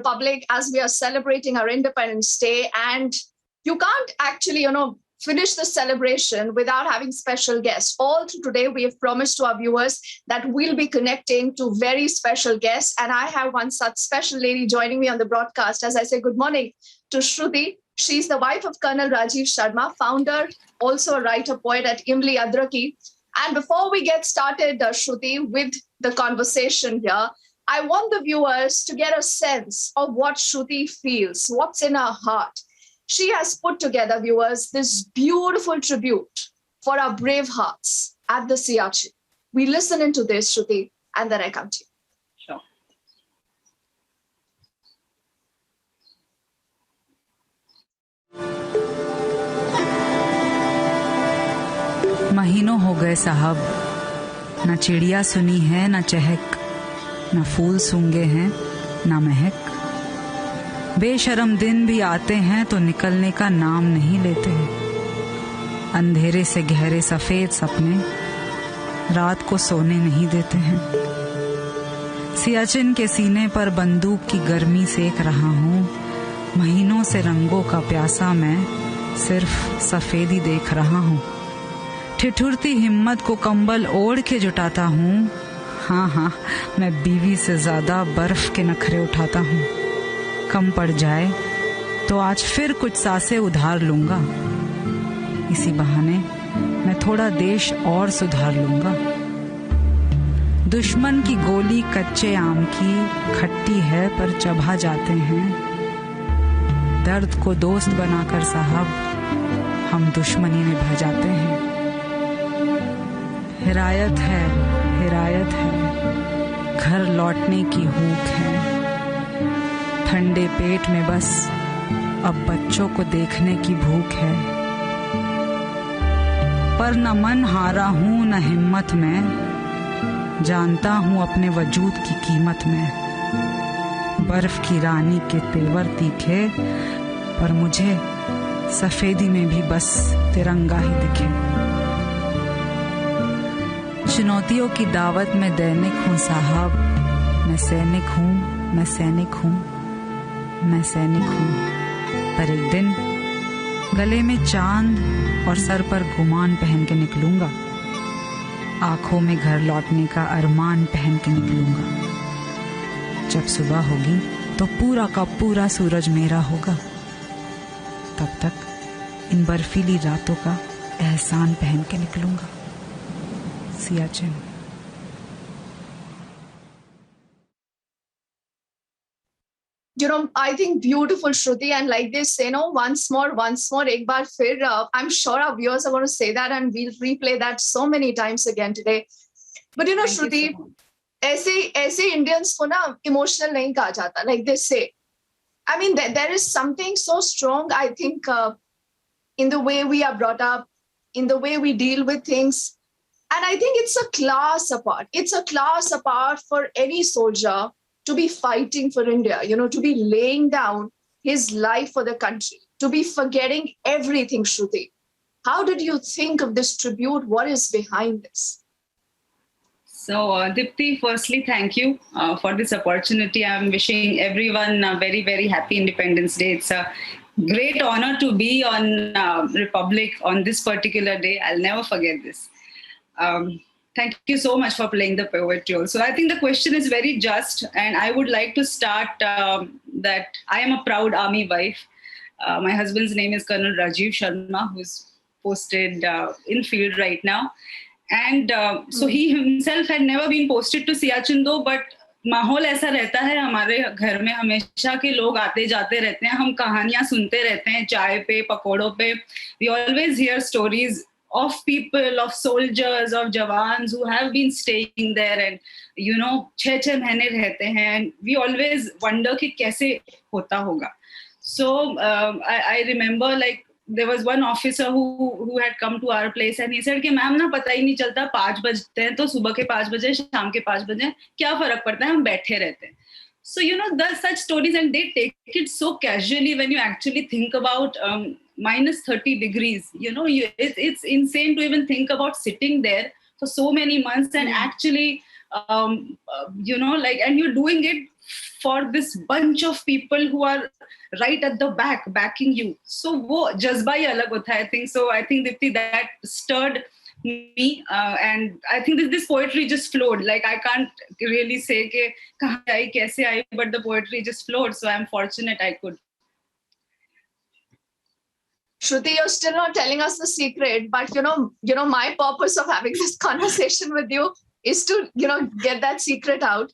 Republic as we are celebrating our Independence Day. And you can't actually, finish the celebration without having special guests. All through today, we have promised to our viewers that we'll be connecting to very special guests. And I have one such special lady joining me on the broadcast as I say good morning to Shruti. She's the wife of Colonel Rajiv Sharma, founder, also a writer, poet at Imli Adraki. And before we get started, Shruti, with the conversation here, I want the viewers to get a sense of what Shruti feels, what's in her heart. She has put together, viewers, this beautiful tribute for our brave hearts at the Siachen. We listen into this, Shruti, and then I come to you. Sure. महीनों हो गए साहब, न चिड़िया सुनी है न चहक, न फूल सूंघे हैं न महक। बेशर्म दिन भी आते हैं तो निकलने का नाम नहीं लेते हैं। अंधेरे से गहरे सफेद सपने रात को सोने नहीं देते हैं। सियाचिन के सीने पर बंदूक की गर्मी सेक रहा हूँ। महीनों से रंगों का प्यासा मैं सिर्फ सफेदी देख रहा हूँ। ठिठुरती हिम्मत को कंबल ओढ़ के जुटाता हूँ। हाँ, मैं बीवी से ज्यादा बर्फ के नखरे उठाता हूँ। कम पड़ जाए तो आज फिर कुछ सांसें उधार लूंगा। इसी बहाने मैं थोड़ा देश और सुधार लूंगा। दुश्मन की गोली कच्चे आम की खट्टी है पर चबा जाते हैं। दर्द को दोस्त बनाकर साहब हम दुश्मनी निभा जाते हैं। हिरायत है, घर लौटने की हूक है। ठंडे पेट में बस अब बच्चों को देखने की भूख है। पर न मन हारा हूँ न हिम्मत में, जानता हूँ अपने वजूद की कीमत में। बर्फ की रानी के तेवर तीखे, पर मुझे सफेदी में भी बस तिरंगा ही दिखे। चुनौतियों की दावत में दैनिक हूँ साहब, मैं सैनिक हूँ, मैं सैनिक हूँ, मैं सैनिक हूँ। पर एक दिन गले में चांद और सर पर गुमान पहन के निकलूंगा। आंखों में घर लौटने का अरमान पहन के निकलूंगा। जब सुबह होगी तो पूरा का पूरा सूरज मेरा होगा। तब तक इन बर्फीली रातों का एहसान पहन के निकलूंगा। Siachen. I think beautiful, Shruti, and like this, once more, ek baar fir, I'm sure our viewers are going to say that and we'll replay that so many times again today. But Shruti, aise Indians ko na emotional nahi kaha jata, like they say. I mean, there is something so strong, I think, in the way we are brought up, in the way we deal with things. And I think it's a class apart. It's a class apart for any soldier to be fighting for India, to be laying down his life for the country, to be forgetting everything, Shruti. How did you think of this tribute? What is behind this? So, Dipti, firstly, thank you for this opportunity. I'm wishing everyone a very, very happy Independence Day. It's a great honor to be on Republic on this particular day. I'll never forget this. Thank you so much for playing the poetry also. I think the question is very just, and I would like to start that I am a proud army wife. My husband's name is Colonel Rajiv Sharma, who's posted in field right now. And so he himself had never been posted to Siachen though, but माहौल ऐसा रहता है हमारे घर में हमेशा के लोग आते जाते रहते हैं, हम कहानियां सुनते रहते हैं चाय पे पकौड़ों पे. We always hear stories of people, of soldiers, of jawans who have been staying there and 6 महीने रहते हैं, and we always wonder कि कैसे होता होगा. So I remember like there was one officer who had come to our place and he said कि ma'am ना पता ही नहीं चलता 5 बजते हैं तो सुबह के 5 बजे शाम के 5 बजे क्या फर्क पड़ता है, हम बैठे रहते हैं. So there's such stories and they take it so casually when you actually think about minus 30 degrees. It's insane to even think about sitting there for so many months and actually and you're doing it for this bunch of people who are right at the back backing you. So wo jazba hi alag hota hai, I think. So I think Dipti, that stirred me, and I think this poetry just flowed. Like I can't really say ke kahan aayi, kaise aayi, but the poetry just flowed. So I'm fortunate I could. Shruti, you're still not telling us the secret, but my purpose of having this conversation with you is to, get that secret out.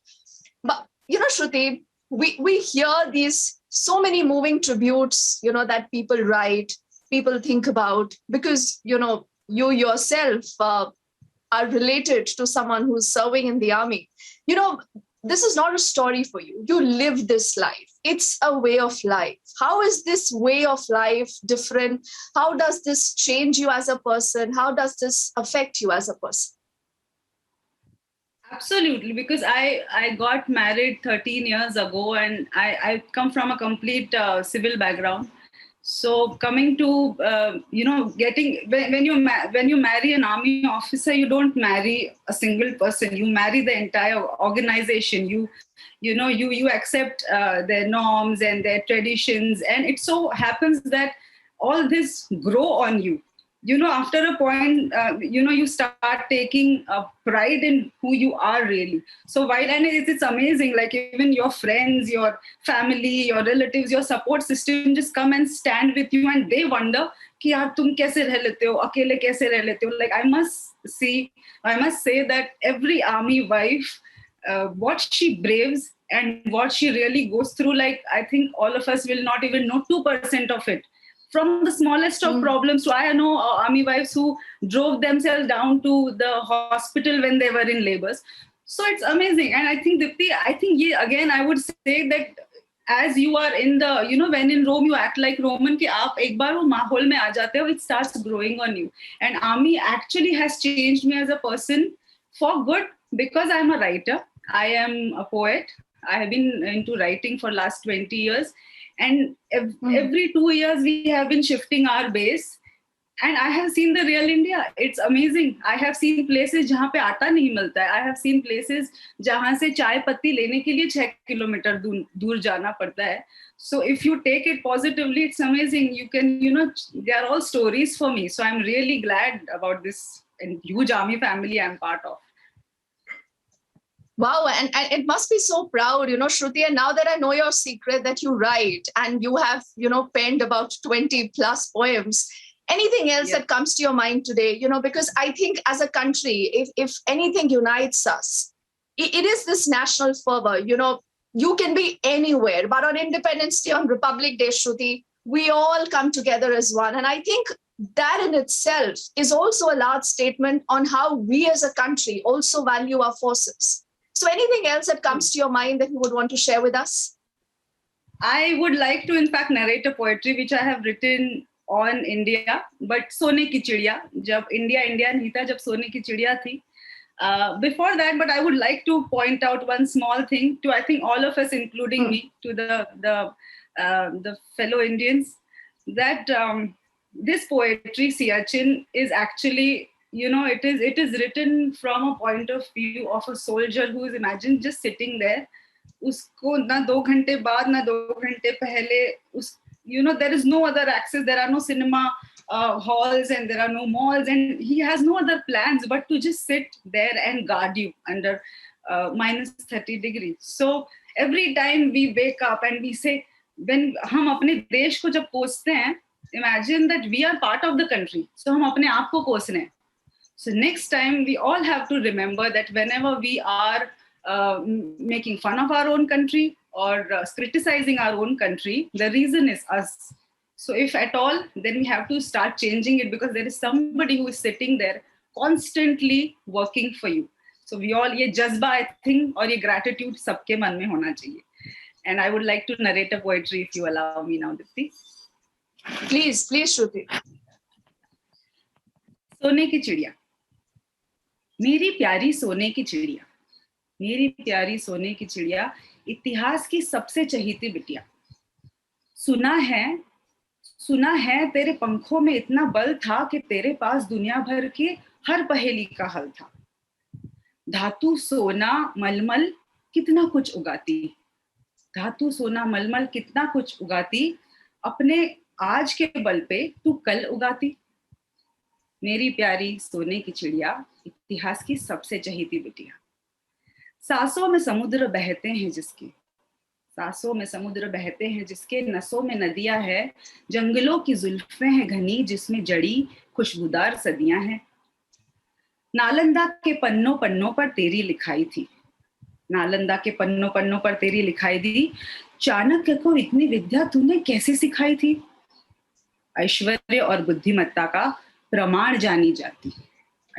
But, Shruti, we hear these so many moving tributes, that people write, people think about, because, you yourself are related to someone who's serving in the army. This is not a story for you. You live this life. It's a way of life. How is this way of life different? How does this change you as a person? How does this affect you as a person? Absolutely, because I got married 13 years ago, and I come from a complete civil background. So coming to getting when you marry an army officer, you don't marry a single person. You marry the entire organization. You accept their norms and their traditions, and it so happens that all this grow on you. After a point, you start taking pride in who you are really. So and it's amazing, like even your friends, your family, your relatives, your support system just come and stand with you, and they wonder कि यार तुम कैसे रह लेते हो, अकेले कैसे रह लेते हो. Like I must say that every army wife, what she braves and what she really goes through, like I think all of us will not even know 2% of it. From the smallest of problems to, I know army wives who drove themselves down to the hospital when they were in labors. So it's amazing. And I think, Dipti, again, I would say that as you are in the, when in Rome, you act like Roman, ki aap ek baar wo mahol mein aa jate ho, it starts growing on you. And army actually has changed me as a person for good, because I'm a writer. I am a poet. I have been into writing for last 20 years. And every 2 years, we have been shifting our base. And I have seen the real India. It's amazing. I have seen places jahan pe aata nahi milta hai. I have seen places jahan se chai patti lene ke liye 6 kilometer dur jana padta hai. So if you take it positively, it's amazing. You can, they are all stories for me. So I'm really glad about this huge army family I'm part of. Wow, and it must be so proud, Shruti. And now that I know your secret, that you write and you have, penned about 20 plus poems. Anything else that comes to your mind today? Because I think as a country, if anything unites us, it is this national fervor. You can be anywhere, but on Independence Day, on Republic Day, Shruti, we all come together as one. And I think that in itself is also a large statement on how we as a country also value our forces. So anything else that comes to your mind that you would want to share with us? I would like to, in fact, narrate a poetry which I have written on India, but Sone Ki Chidiya, jab India nahi tha, jab Sone Ki Chidiya thi. Before that, but I would like to point out one small thing to, I think, all of us, including me, to the fellow Indians, that this poetry, Siachen, is actually, it is written from a point of view of a soldier who is, imagine, just sitting there. Usko na 2 ghante baad, na 2 ghante pehle, there is no other access. There are no cinema halls and there are no malls, and he has no other plans but to just sit there and guard you under minus 30 degrees. So every time we wake up and we say, when hum apne desh ko jab koste hain, imagine that we are part of the country. So hum apne aap ko kosne hain. So next time we all have to remember that whenever we are making fun of our own country or criticizing our own country, the reason is us. So if at all, then we have to start changing it, because there is somebody who is sitting there constantly working for you. So we all, ye jazba, I think, or ye gratitude sabke man mein hona chahiye. And I would like to narrate a poetry if you allow me now, Dipti. Please, Shruti. सोने की चिड़िया, मेरी प्यारी सोने की चिड़िया, मेरी प्यारी सोने की चिड़िया, इतिहास की सबसे चहेती बिटिया. सुना है तेरे पंखों में इतना बल था कि तेरे पास दुनिया भर के हर पहेली का हल था. धातु, सोना, मलमल, कितना कुछ उगाती. धातु सोना मलमल कितना कुछ उगाती, अपने आज के बल पे तू कल उगाती। मेरी प्यारी सोने की चिड़िया, इतिहास की सबसे चहेती बिटिया। सांसों में समुद्र बहते हैं जिसके, सांसों में समुद्र बहते हैं जिसके, नसों में नदियां है, जंगलों की जुल्फें हैं घनी जिसमें जड़ी खुशबूदार सदियां हैं। नालंदा के पन्नों पन्नों पर तेरी लिखाई थी, नालंदा के पन्नों पन्नों पर तेरी लिखाई थी, चाणक्य को इतनी विद्या तूने कैसे सिखाई थी। ऐश्वर्य और बुद्धिमत्ता का प्रमाण जानी जाती,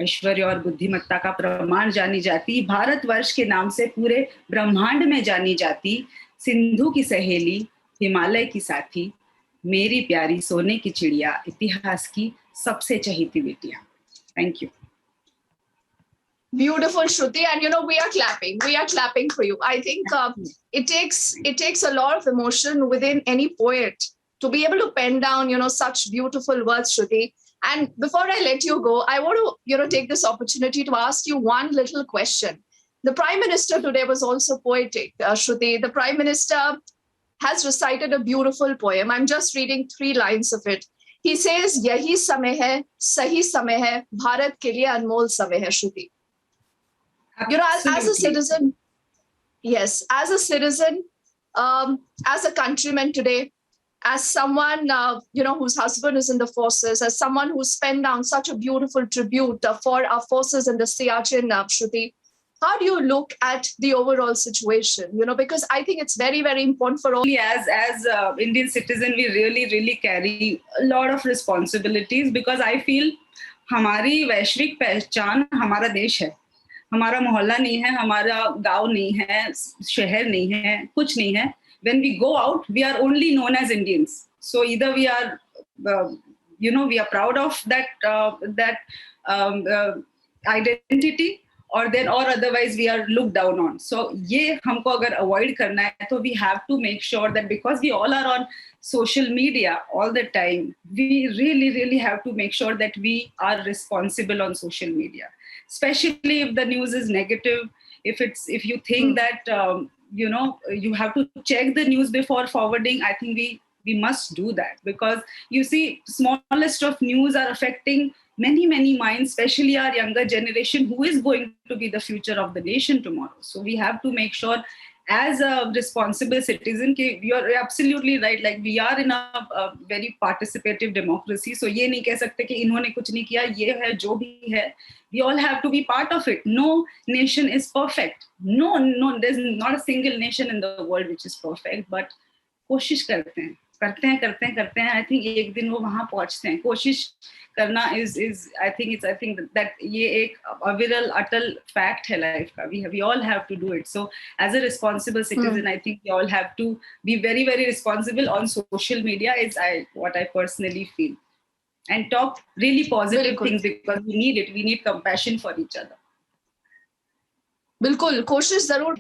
ऐश्वर्य और बुद्धिमत्ता का प्रमाण जानी जाती, भारतवर्ष के नाम से पूरे ब्रह्मांड में जानी जाती, सिंधु की सहेली, हिमालय की साथी, मेरी प्यारी सोने की चिड़िया, इतिहास की सबसे चहेती बिटिया। Thank you. Beautiful, Shruti, and we are clapping. We are clapping for you. I think it takes a lot of emotion within any poet to be able to pen down such beautiful words, Shruti. And before I let you go, I want to take this opportunity to ask you one little question. The Prime Minister today was also poetic, Shruti. The Prime Minister has recited a beautiful poem. I'm just reading 3 lines of it. He says, "Yahi samay hai, sahi samay hai, Bharat ke liye anmol samay hai," Shruti. As a citizen, yes, as a citizen, as a countryman today, as someone whose husband is in the forces, as someone who's penned down such a beautiful tribute for our forces in the Siachen, Shruti, how do you look at the overall situation? Because I think it's very, very important for all. As Indian citizen, we really carry a lot of responsibilities, because I feel हमारी वैश्विक पहचान हमारा देश है, हमारा मोहल्ला नहीं है, हमारा गांव नहीं है, शहर नहीं है, कुछ नहीं है. When we go out, we are only known as Indians. So either we are, we are proud of that identity, or otherwise we are looked down on. So ये हमको अगर avoid करना है, तो we have to make sure that, because we all are on social media all the time, we really have to make sure that we are responsible on social media. Especially if the news is negative, if you think that you have to check the news before forwarding, I think we must do that, because you see, smallest of news are affecting many minds, especially our younger generation, who is going to be the future of the nation tomorrow. So we have to make sure, as a responsible citizen, you're absolutely right, like we are in a very participative democracy. So ये नहीं कह सकते कि इन्होंने कुछ नहीं किया, ये है जो भी है, we all have to be part of it. No nation is perfect. No, there's not a single nation in the world which is perfect, but कोशिश करते हैं. I think एक दिन वो वहाँ पहुँचते हैं. कोशिश करना is I think that ये एक अविरल अटल fact है life का. We all have to do it. So as a responsible citizen, I think we all have to be very responsible on social media, is what I personally feel. And talk really positive things, because we need it. We need compassion for each other. बिल्कुल, कोशिश जरूर